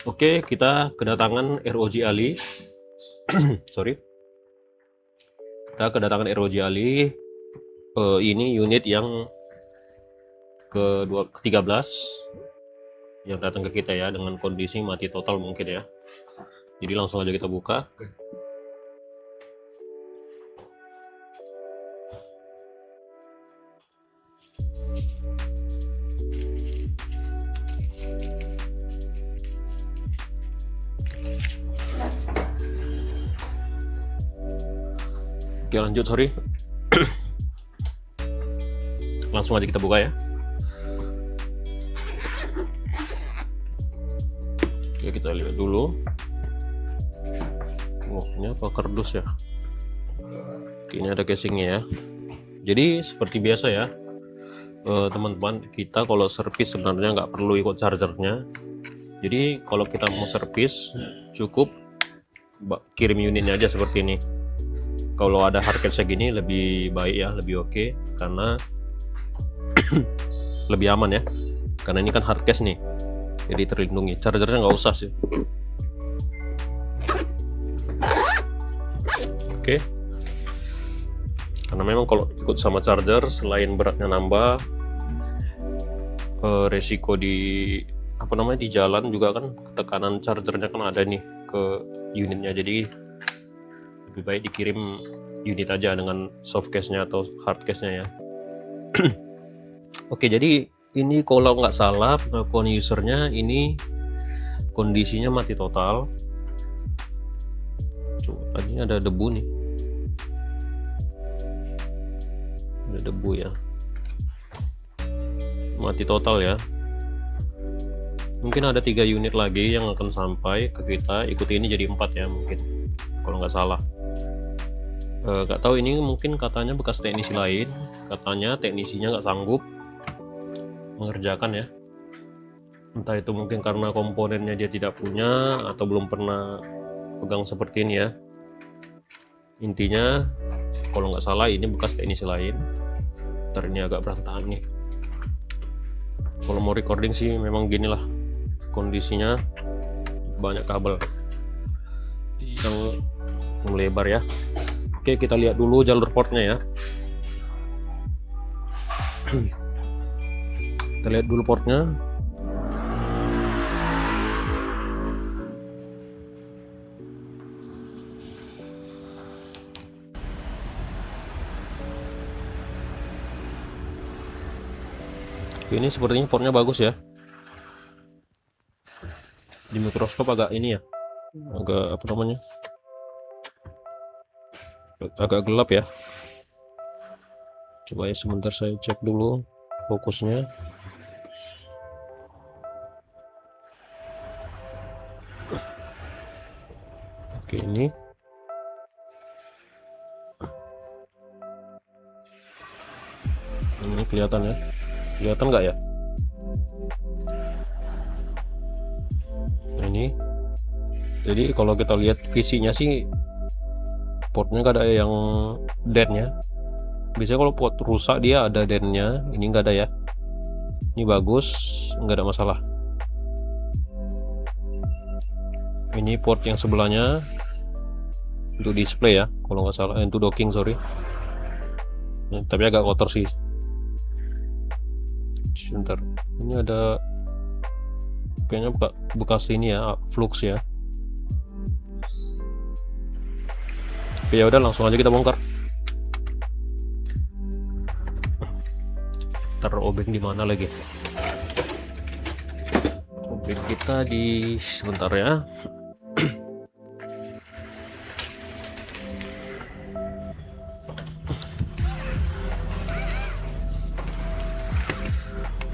Oke, kita kedatangan ROG Ally. Sorry. Kita kedatangan ROG Ally. Ini unit yang ke-13 yang datang ke kita ya, dengan kondisi mati total mungkin ya. Jadi langsung aja kita buka. Oke, lanjut, sorry. Langsung aja kita buka ya. Oke, kita lihat dulu. Ini apa, kardus ya? Oke, ini ada casingnya ya. Jadi seperti biasa ya, teman-teman, kita kalau servis sebenarnya nggak perlu ikut chargernya. Jadi kalau kita mau servis cukup kirim unitnya aja seperti ini. Kalau ada hardcase gini lebih baik ya, lebih oke, karena lebih aman ya, karena ini kan hardcase nih, jadi terlindungi. Chargernya nggak usah sih. Oke, karena memang kalau ikut sama charger, selain beratnya nambah, resiko di di jalan juga kan, tekanan chargernya kan ada nih ke unitnya. Jadi lebih baik dikirim unit aja dengan soft case-nya atau hard case-nya ya. Oke, jadi ini kalau nggak salah pengakuan usernya ini kondisinya mati total. Coba, ini ada debu nih, ada debu ya, mati total ya. Mungkin ada 3 unit lagi yang akan sampai ke kita. Ikuti ini jadi 4 ya mungkin, kalau nggak salah. Nggak tahu, ini mungkin katanya bekas teknisi lain, katanya teknisinya nggak sanggup mengerjakan ya. Entah itu mungkin karena komponennya dia tidak punya atau belum pernah pegang seperti ini ya. Intinya kalau nggak salah ini bekas teknisi lain. Ntar ini agak berantakan nih. Kalau mau recording sih memang gini lah kondisinya, banyak kabel yang melebar ya. Oke, kita lihat dulu jalur portnya ya. Kita lihat dulu portnya. Oke, ini sepertinya portnya bagus ya. Di mikroskop agak ini ya, agak agak gelap ya. Coba ya, sebentar saya cek dulu fokusnya. Oke, ini kelihatan ya, kelihatan nggak ya? Nah, ini jadi kalau kita lihat visinya sih portnya nggak ada yang deadnya. Biasanya kalau port rusak dia ada deadnya, ini nggak ada ya. Ini bagus, nggak ada masalah. Ini port yang sebelahnya untuk display ya, kalau nggak salah, untuk docking, sorry. Tapi agak kotor sih. Sebentar, ini ada kayaknya bekas ini ya, flux ya. Oke, ya udah, langsung aja kita bongkar. Taruh obeng di mana lagi? Obeng kita di sebentar ya.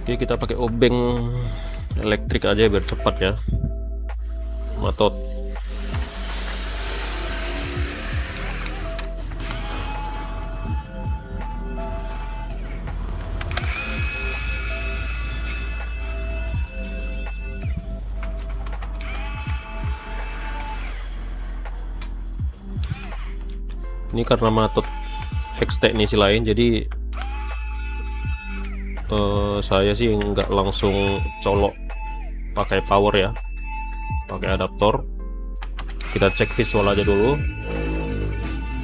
Oke, kita pakai obeng elektrik aja biar cepat ya. Matot. Ini karena matot ex teknisi lain, jadi saya sih nggak langsung colok pakai power ya, pakai adaptor. Kita cek visual aja dulu,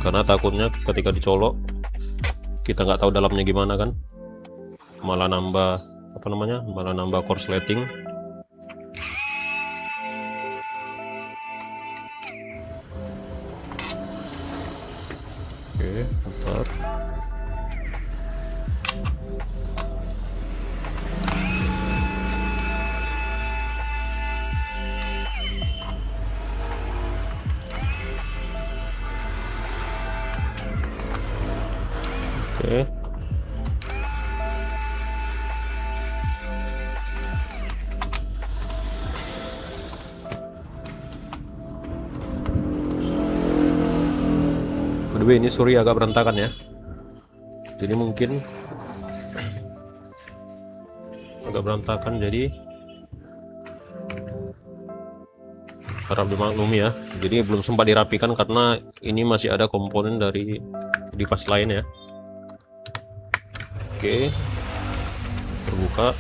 karena takutnya ketika dicolok kita nggak tahu dalamnya gimana kan, malah nambah malah nambah korsleting. Oke, bentar. Oke. By the way, ini suri agak berantakan ya. Jadi mungkin agak berantakan, jadi harap dimaklumi ya. Jadi belum sempat dirapikan karena ini masih ada komponen dari device lain ya. Oke, terbuka.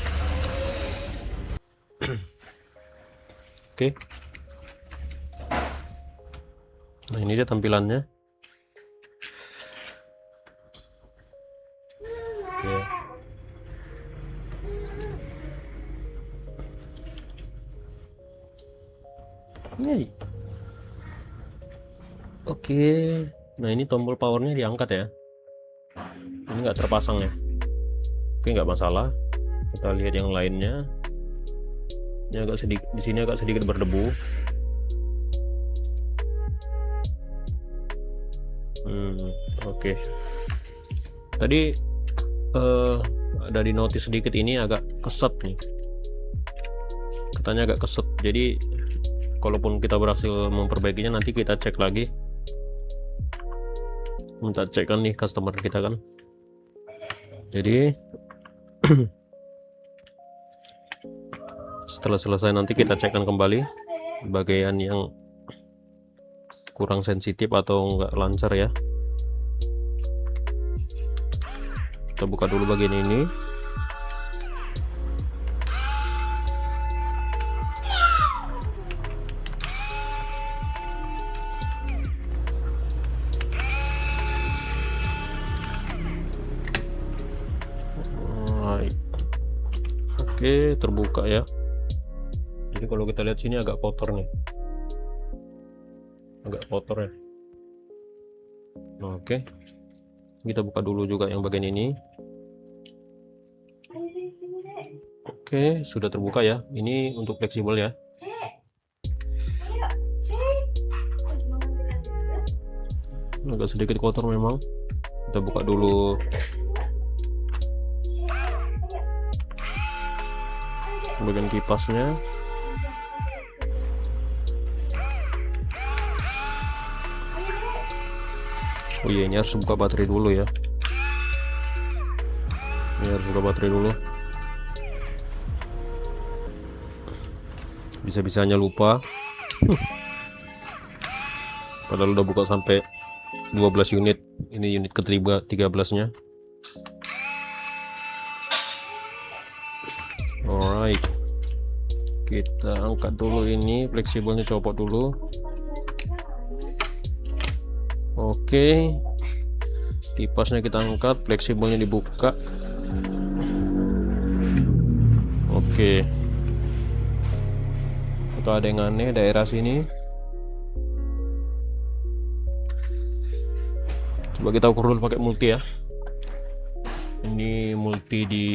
Oke, nah ini dia tampilannya. Oke. Oke, nah ini tombol powernya diangkat ya. Ini nggak terpasang ya. Oke, nggak masalah. Kita lihat yang lainnya. Ini agak sedikit, di sini agak sedikit berdebu. Oke. Tadi ada di notice sedikit, ini agak keset nih. Katanya agak keset. Jadi kalaupun kita berhasil memperbaikinya, nanti kita cek lagi. Minta cek kan nih customer kita kan. Jadi setelah selesai nanti kita cekkan kembali bagian yang kurang sensitif atau enggak lancar ya. Kita buka dulu bagian ini. Oke, terbuka ya. Jadi kalau kita lihat sini agak kotor nih, agak kotor ya. Oke, kita buka dulu juga yang bagian ini. Oke, sudah terbuka ya. Ini untuk fleksibel ya. Agak sedikit kotor memang. Kita buka dulu. Bagian kipasnya. Oh iya, ini harus buka baterai dulu ya. Ini harus buka baterai dulu. Bisa-bisanya lupa. Padahal udah buka sampai 12 unit. Ini unit ketiga 13-nya. Alright, kita angkat dulu ini, fleksibelnya copot dulu. Oke, kipasnya kita angkat, fleksibelnya dibuka. Oke, atau ada yang aneh daerah sini. Coba kita ukur dulu pakai multi ya. Ini multi di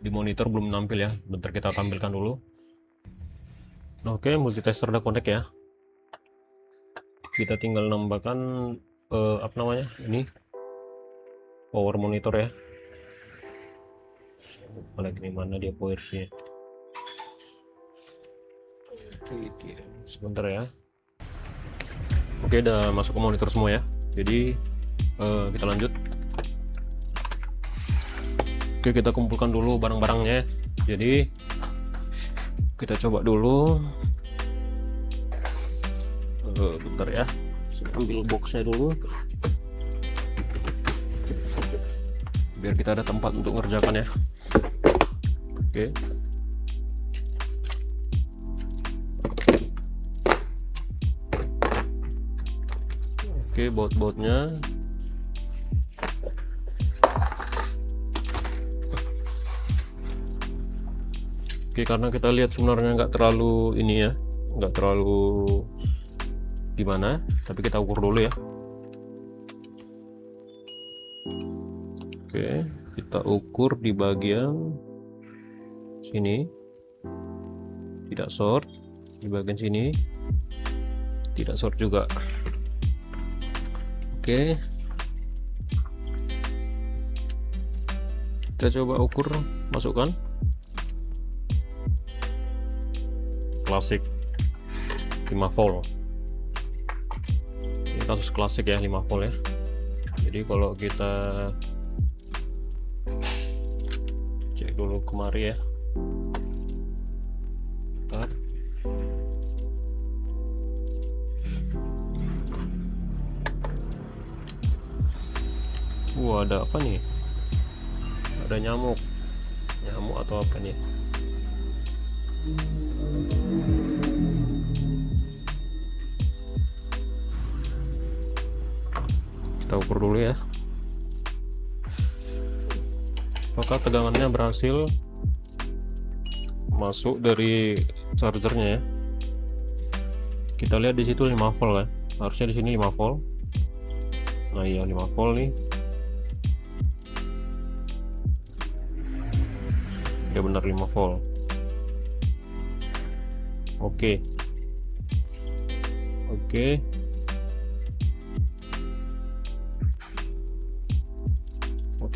monitor belum nampil ya, bentar kita tampilkan dulu. Oke, multitester udah connect ya. Kita tinggal nambahkan ini power monitor ya. Lagi mana dia powernya? Sebentar ya. Oke, udah masuk ke monitor semua ya. Jadi kita lanjut. Oke, kita kumpulkan dulu barang-barangnya. Jadi kita coba dulu. Bentar ya, saya ambil boxnya dulu biar kita ada tempat untuk mengerjakan ya. Oke, Oke, baut-bautnya oke, karena kita lihat sebenarnya nggak terlalu ini ya, nggak terlalu gimana, tapi kita ukur dulu ya. Oke, kita ukur di bagian sini tidak short, di bagian sini tidak short juga. Oke, kita coba ukur, masukkan klasik 5 volt. Ini kasus klasik ya, 5 volt ya. Jadi kalau kita cek dulu kemari ya. Bentar. Ada apa nih? Ada nyamuk atau apa nih? Kita ukur dulu ya, apakah tegangannya berhasil masuk dari chargernya ya. Kita lihat di situ 5 volt kan, harusnya di sini 5 volt. Nah iya, 5 volt nih, ya benar 5 volt. Oke,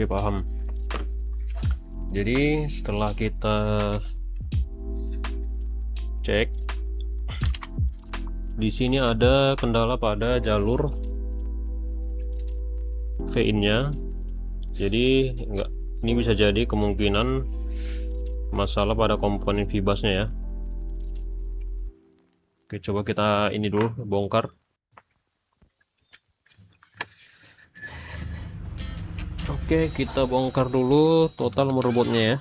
paham. Jadi setelah kita cek, di sini ada kendala pada jalur V-in-nya. Jadi ini bisa jadi kemungkinan masalah pada komponen VBus-nya ya. Oke, coba kita ini dulu bongkar. Oke, kita bongkar dulu total motherboardnya ya.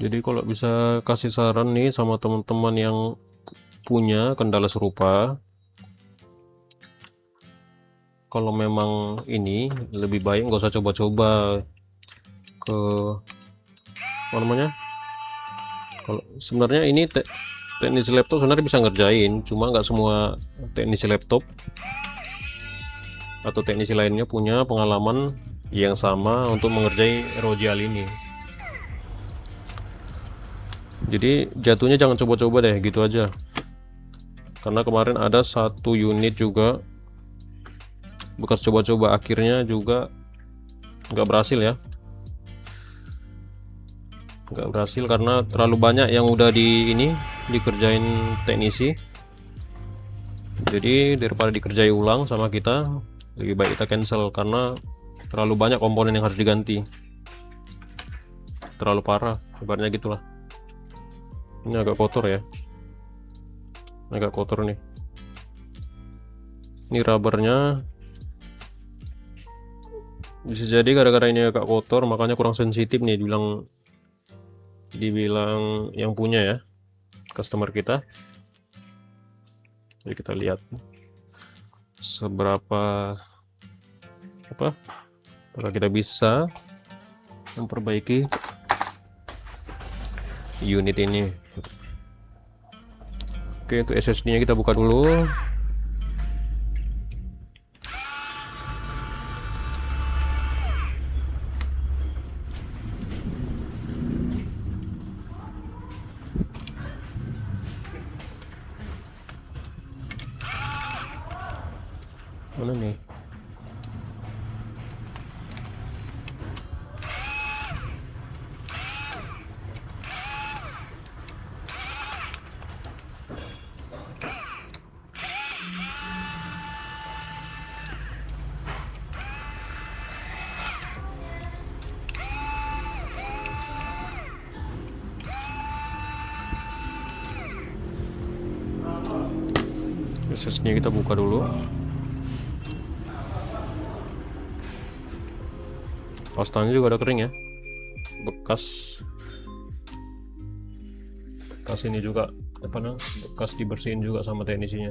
Jadi kalau bisa kasih saran nih sama teman-teman yang punya kendala serupa, kalau memang ini lebih baik nggak usah coba-coba ke apa namanya. Kalau sebenarnya ini teknisi laptop sebenarnya bisa ngerjain, cuma nggak semua teknisi laptop atau teknisi lainnya punya pengalaman yang sama untuk mengerjai ROG Ally ini. Jadi jatuhnya jangan coba-coba deh, gitu aja. Karena kemarin ada satu unit juga bekas coba-coba, akhirnya juga nggak berhasil ya. Nggak berhasil karena terlalu banyak yang udah dikerjain teknisi. Jadi daripada dikerjai ulang sama kita, lebih baik kita cancel karena terlalu banyak komponen yang harus diganti. Terlalu parah, ibaratnya gitulah. Ini agak kotor ya, agak kotor nih. Ini rubbernya bisa jadi gara-gara ini agak kotor makanya kurang sensitif nih, dibilang yang punya ya, customer kita. Jadi kita lihat seberapa apakah kita bisa memperbaiki unit ini. Oke, untuk SSD nya kita buka dulu. Mana nih? SSD nya kita buka dulu. Pastanya juga ada kering ya, bekas ini juga bekas dibersihin juga sama teknisinya.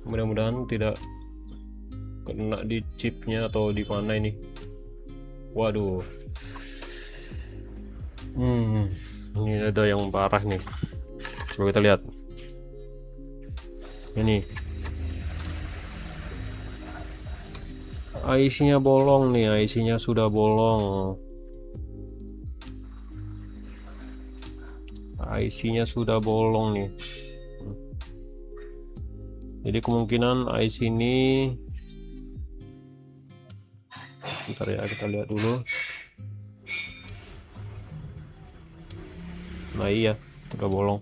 Mudah-mudahan tidak kena di chipnya atau di mana ini. Waduh, ini ada yang parah nih. Coba kita lihat ini, IC-nya bolong nih, IC-nya sudah bolong. IC-nya sudah bolong nih. Jadi kemungkinan IC ini, bentar ya, kita lihat dulu. Nah iya, udah bolong.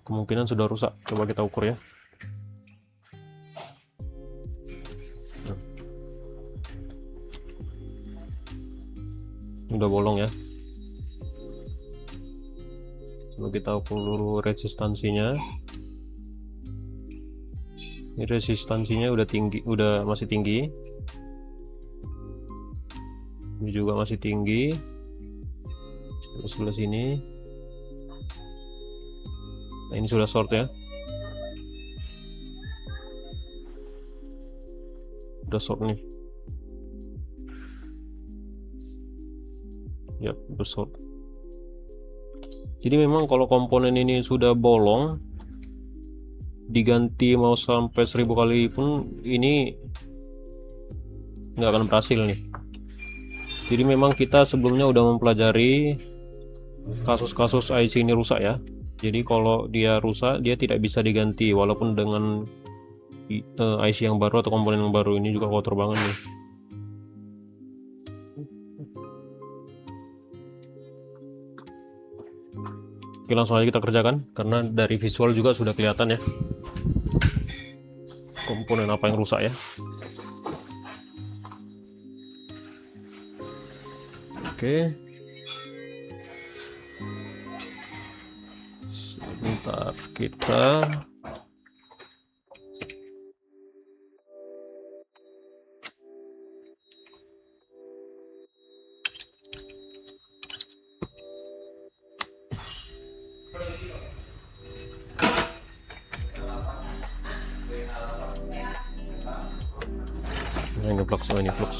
Kemungkinan sudah rusak. Coba kita ukur ya. Udah bolong ya. Coba kita ukur dulu resistansinya. Ini resistansinya udah tinggi, masih tinggi. Ini juga masih tinggi. Coba sebelah sini. Nah ini sudah short ya. Udah short nih. Ya, udah short. Jadi memang kalau komponen ini sudah bolong, diganti mau sampai 1000 kali pun ini nggak akan berhasil nih. Jadi memang kita sebelumnya udah mempelajari kasus-kasus IC ini rusak ya. Jadi kalau dia rusak, dia tidak bisa diganti walaupun dengan IC yang baru atau komponen yang baru. Ini juga kotor banget nih. Oke, langsung aja kita kerjakan karena dari visual juga sudah kelihatan ya komponen apa yang rusak ya. Oke, sebentar kita ini flux sama ini flux.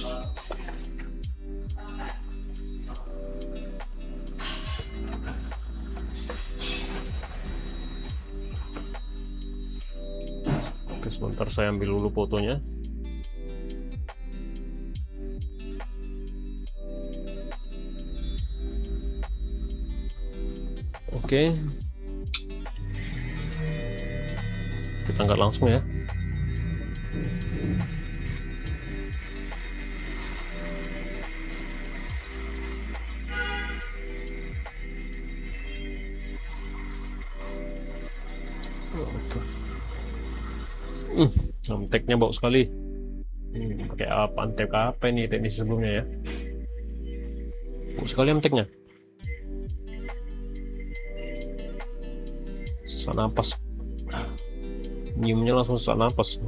Oke, sebentar saya ambil dulu fotonya. Oke, kita angkat langsung ya. Amteknya bau sekali. Pakai apa? Antek apa ini teknis sebelumnya ya? Bau sekali amteknya. Sesak napas. Nyiumnya langsung sesak napas.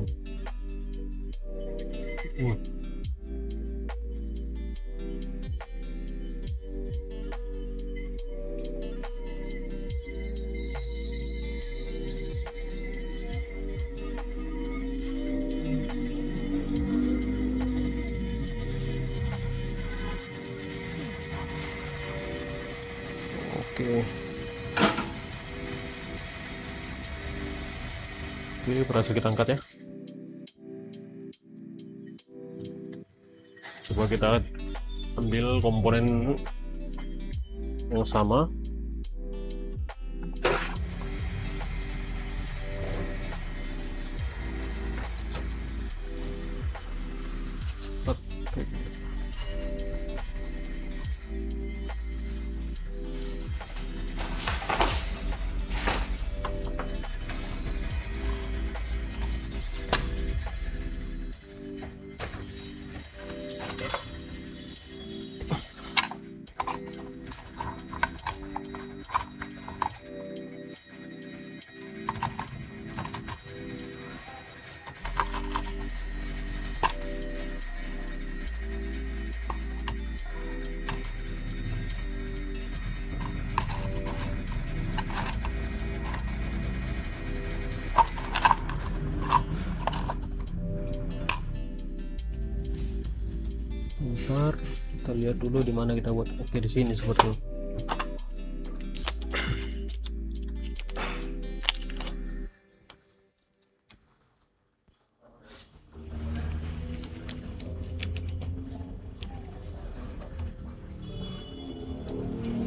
Oke. Ini berhasil kita angkat ya. Coba kita ambil komponen yang sama. Bentar, kita lihat dulu di mana kita buat. Oke, di sini seperti itu.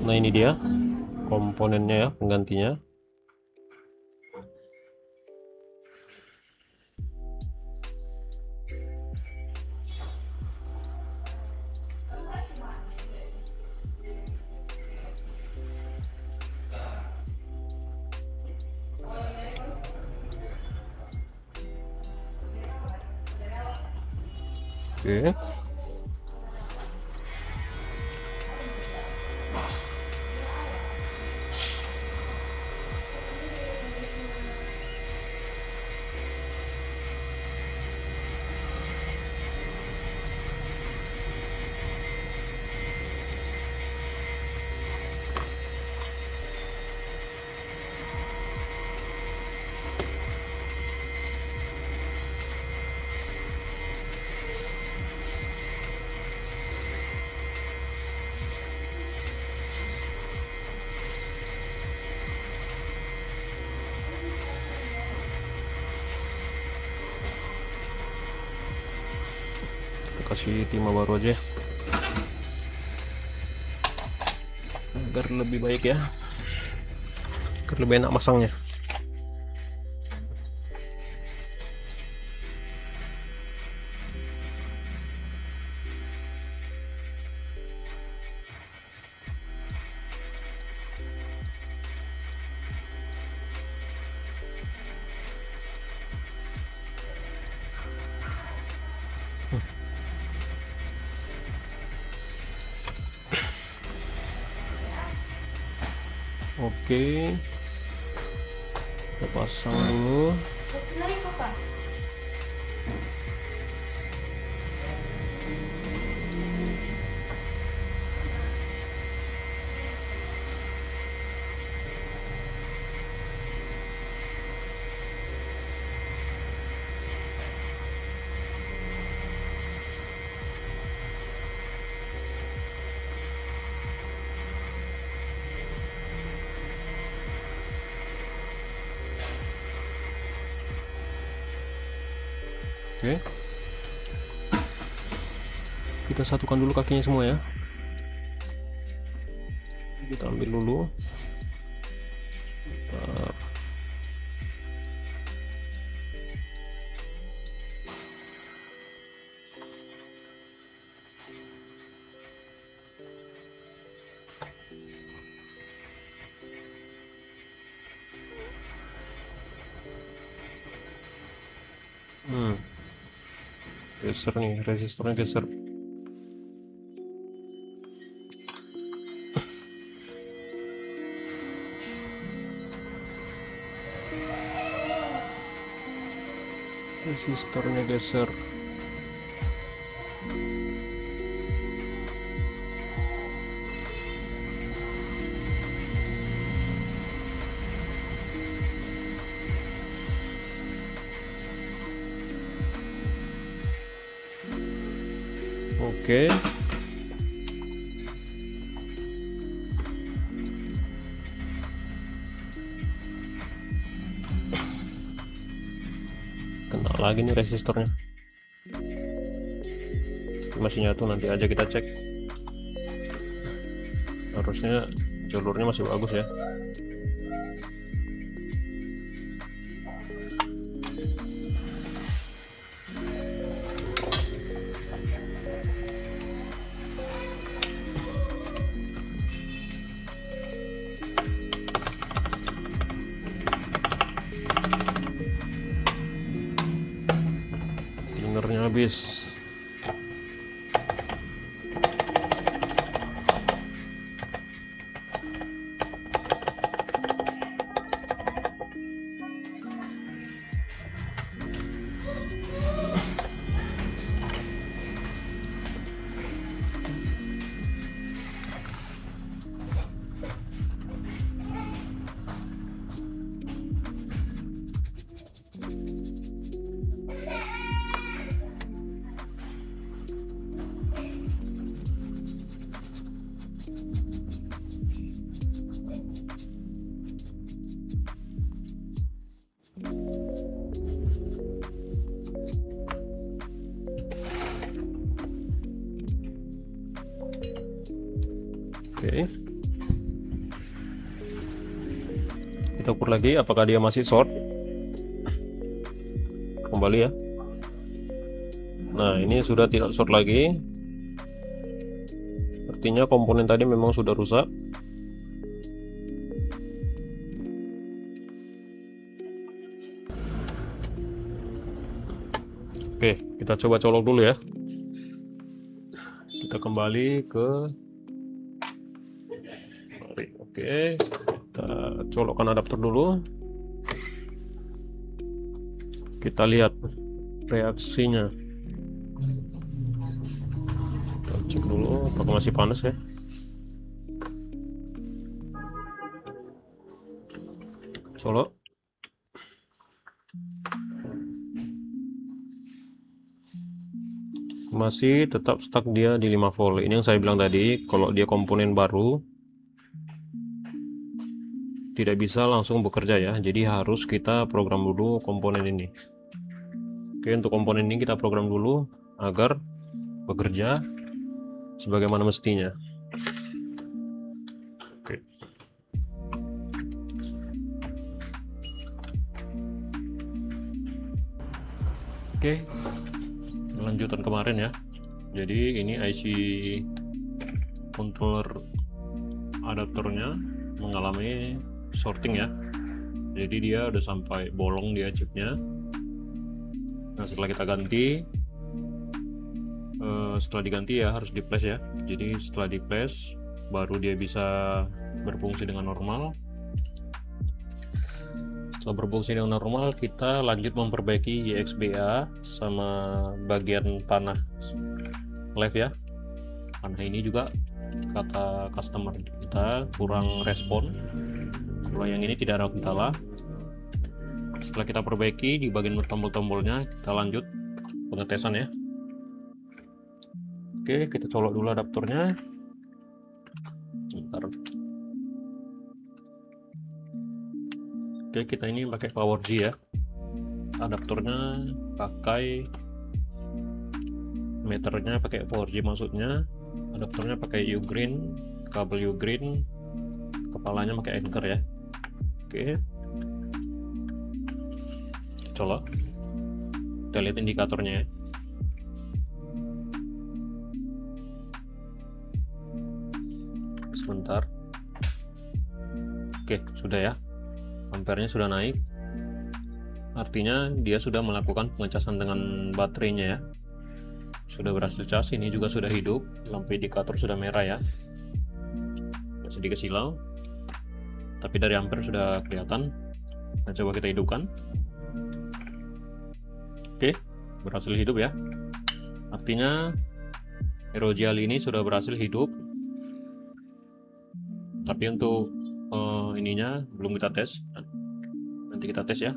Nah, ini dia komponennya ya, penggantinya. Oke. Kasih timah baru aja agar lebih baik ya, agar lebih enak masangnya. Oke, kita pasang dulu. Oke, kita satukan dulu kakinya semua ya. Kita ambil dulu. Bentar. Geser nih, resistornya geser. Resistornya geser. Oke. lagi nih resistornya. Masih nyatu, nanti aja kita cek. Harusnya jalurnya masih bagus ya. Timernya habis. Oke, kita ukur lagi apakah dia masih short. Kembali ya. Nah, ini sudah tidak short lagi, artinya komponen tadi memang sudah rusak. Oke, kita coba colok dulu ya. Kita kembali ke Oke, kita colokkan adapter dulu. Kita lihat reaksinya. Kita cek dulu apakah masih panas ya. Colok. Masih tetap stuck dia di 5 volt. Ini yang saya bilang tadi, kalau dia komponen baru tidak bisa langsung bekerja ya, jadi harus kita program dulu komponen ini. Oke, untuk komponen ini kita program dulu agar bekerja sebagaimana mestinya. Oke, lanjutan kemarin ya. Jadi ini IC controller adaptornya mengalami shorting ya, jadi dia udah sampai bolong dia chipnya. Nah, setelah kita ganti, setelah diganti ya harus di flash ya, jadi setelah di flash baru dia bisa berfungsi dengan normal. Setelah berfungsi dengan normal, kita lanjut memperbaiki YXBA sama bagian panah live ya. Panah ini juga kata customer kita kurang respon. Kalau yang ini tidak ada kendala. Setelah kita perbaiki di bagian tombol-tombolnya, kita lanjut pengetesan ya. Oke, kita colok dulu adaptornya. Bentar. Oke, kita ini pakai Power G ya. Adaptornya pakai meternya pakai Power G, maksudnya adaptornya pakai U-Green, kabel U-Green, kepalanya pakai anchor ya. Oke, colok, kita lihat indikatornya ya. Sebentar. Oke, sudah ya, ampernya sudah naik, artinya dia sudah melakukan pengecasan dengan baterainya ya. Sudah berhasil cas, ini juga sudah hidup, lampu indikator sudah merah ya, sedikit silau, tapi dari ampere sudah kelihatan. Nah, coba kita hidupkan. Oke, berhasil hidup ya, artinya ROG Ally ini sudah berhasil hidup. Tapi untuk ininya belum kita tes, nanti kita tes ya.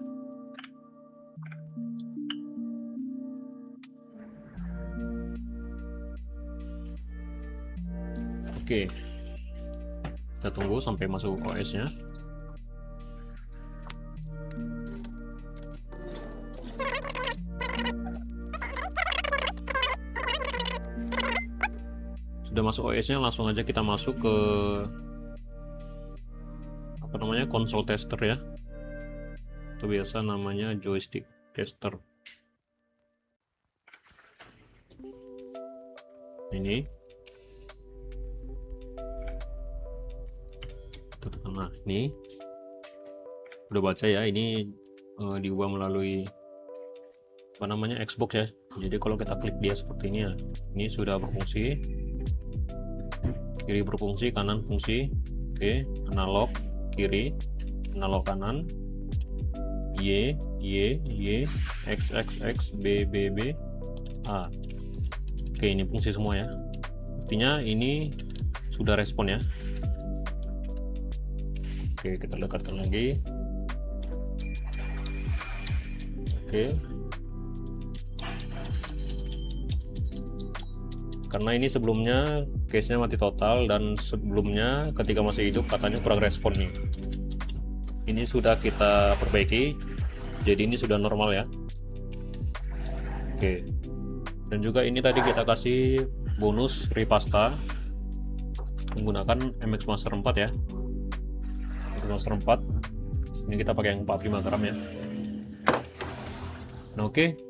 Oke, kita tunggu sampai masuk OS-nya. Sudah masuk OS-nya, langsung aja kita masuk ke apa namanya, console tester ya, atau biasa namanya joystick tester. Ini kita tekan, nah ini udah baca ya, ini diubah melalui apa namanya, Xbox ya. Jadi kalau kita klik dia seperti ini ya, ini sudah berfungsi, kiri berfungsi, kanan fungsi. Oke, analog kiri, analog kanan, Y, X, B, A. Oke, ini fungsi semua ya. Artinya ini sudah respon ya. Oke, kita dekatkan lagi. Oke. Karena ini sebelumnya case-nya mati total, dan sebelumnya ketika masih hidup katanya kurang respon nih. Ini sudah kita perbaiki, jadi ini sudah normal ya. Oke. Dan juga ini tadi kita kasih bonus repasta menggunakan MX Master 4 ya. MX Master 4. Ini kita pakai yang 45 gram ya. Nah, oke.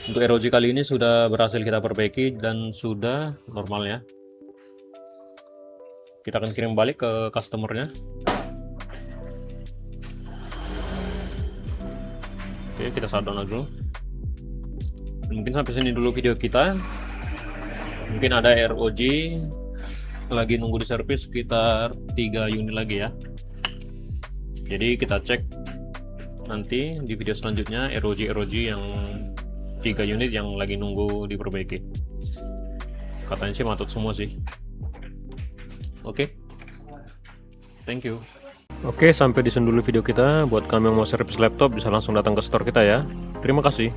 Untuk ROG kali ini sudah berhasil kita perbaiki dan sudah normal ya. Kita akan kirim balik ke customernya. Oke, kita shutdown dulu. Mungkin sampai sini dulu video kita. Mungkin ada ROG lagi nunggu di servis sekitar 3 unit lagi ya. Jadi kita cek nanti di video selanjutnya ROG yang 3 unit yang lagi nunggu diperbaiki. Katanya sih matut semua sih. Oke. Thank you. Oke, sampai di sini dulu video kita. Buat kalian yang mau servis laptop bisa langsung datang ke store kita ya. Terima kasih.